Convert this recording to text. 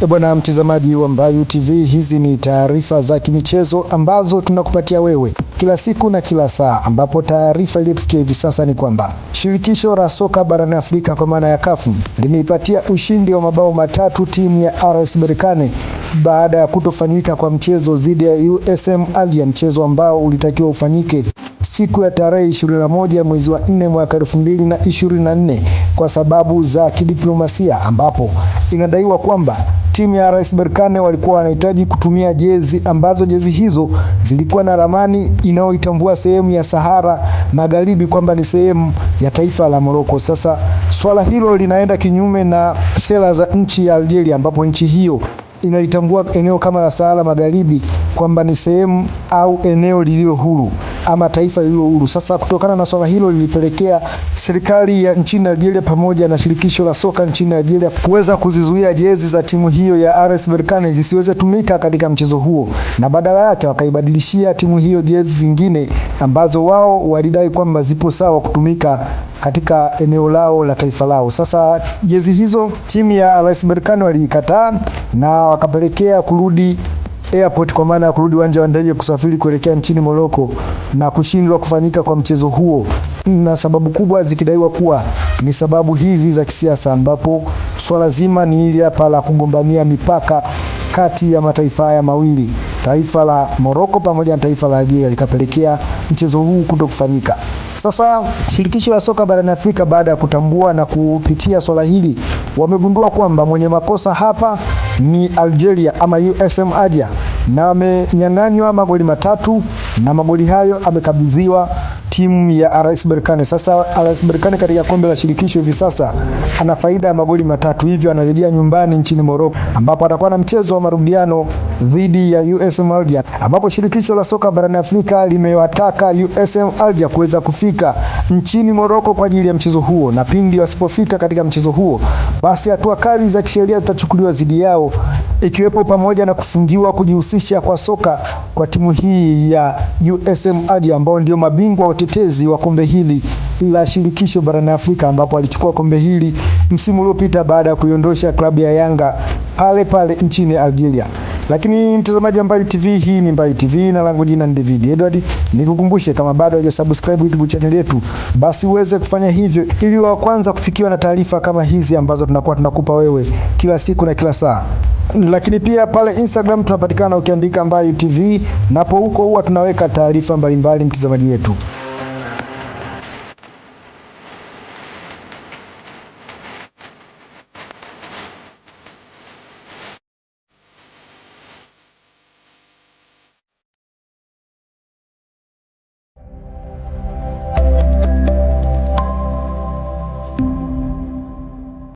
Bwana mtazamaji wa Mbayu TV, hizi ni taarifa za kimichezo ambazo tunakupatia wewe kila siku na kila saa, ambapo taarifa iliyotufikia hivi sasa ni kwamba shirikisho la soka barani Afrika kwa maana ya CAF limeipatia ushindi wa mabao matatu timu ya RS Berkane baada ya kutofanyika kwa mchezo dhidi ya USM Alger, mchezo ambao ulitakiwa ufanyike siku ya tarehe 21 mwezi wa 4 mwaka 2024 kwa sababu za kidiplomasia, ambapo inadaiwa kwamba timu ya RS Berkane walikuwa wanahitaji kutumia jezi ambazo jezi hizo zilikuwa na ramani inayoitambua sehemu ya Sahara Magharibi kwamba ni sehemu ya taifa la Morocco. Sasa swala hilo linaenda kinyume na sera za nchi ya Algeria, ambapo nchi hiyo inalitambua eneo kama la Sahara Magharibi kwamba ni sehemu au eneo lililo huru ama taifa lililo huru. Sasa kutokana na swala hilo lilipelekea serikali ya nchini Algeria pamoja na shirikisho la soka nchini Algeria kuweza kuzizuia jezi za timu hiyo ya RS Berkane zisiweze tumika katika mchezo huo, na badala yake wakaibadilishia timu hiyo jezi zingine ambazo wao walidai kwamba zipo sawa kutumika katika eneo lao la taifa lao. Sasa jezi hizo timu ya RS Berkane walikataa na wakapelekea kurudi airport, kwa maana ya kurudi uwanja wa ndege kusafiri kuelekea nchini Morocco na kushindwa kufanyika kwa mchezo huo, na sababu kubwa zikidaiwa kuwa ni sababu hizi za kisiasa, ambapo swala zima ni hili hapa la kugombania mipaka kati ya mataifa haya mawili, taifa la Morocco pamoja na taifa la Algeria, likapelekea mchezo huu kutokufanyika. Sasa shirikisho la soka barani Afrika baada ya kutambua na kupitia swala hili wamegundua kwamba mwenye makosa hapa ni Algeria ama USM Alger, na amenyang'anywa magoli matatu na magoli hayo amekabidhiwa timu ya RS Berkane. Sasa RS Berkane katika kombe la shirikisho hivi sasa ana faida ya magoli matatu, hivyo anarejea nyumbani nchini Morocco ambapo atakuwa na mchezo wa marudiano dhidi ya USM Alger, ambapo shirikisho la soka barani Afrika limewataka USM Alger kuweza kufika nchini Morocco kwa ajili ya mchezo huo, na pindi wasipofika katika mchezo huo basi hatua kali za kisheria zitachukuliwa dhidi yao, ikiwepo pamoja na kufungiwa kujihusisha kwa soka kwa timu hii ya USM Alger ambao ndio mabingwa watetezi wa kombe hili la shirikisho barani Afrika, ambapo alichukua kombe hili msimu uliopita baada ya kuiondosha klabu ya Yanga pale pale nchini Algeria. Lakini mtazamaji wa Mbayu TV, hii ni Mbayu TV na langu jina ni David Edward. Nikukumbushe kama bado hujasubscribe YouTube channel yetu, basi uweze kufanya hivyo ili wa kwanza kufikiwa na taarifa kama hizi ambazo tunakupa wewe kila siku na kila saa. Lakini pia pale Instagram tunapatikana ukiandika Mbayu TV, napo huko huwa tunaweka taarifa mbalimbali mtazamaji wetu.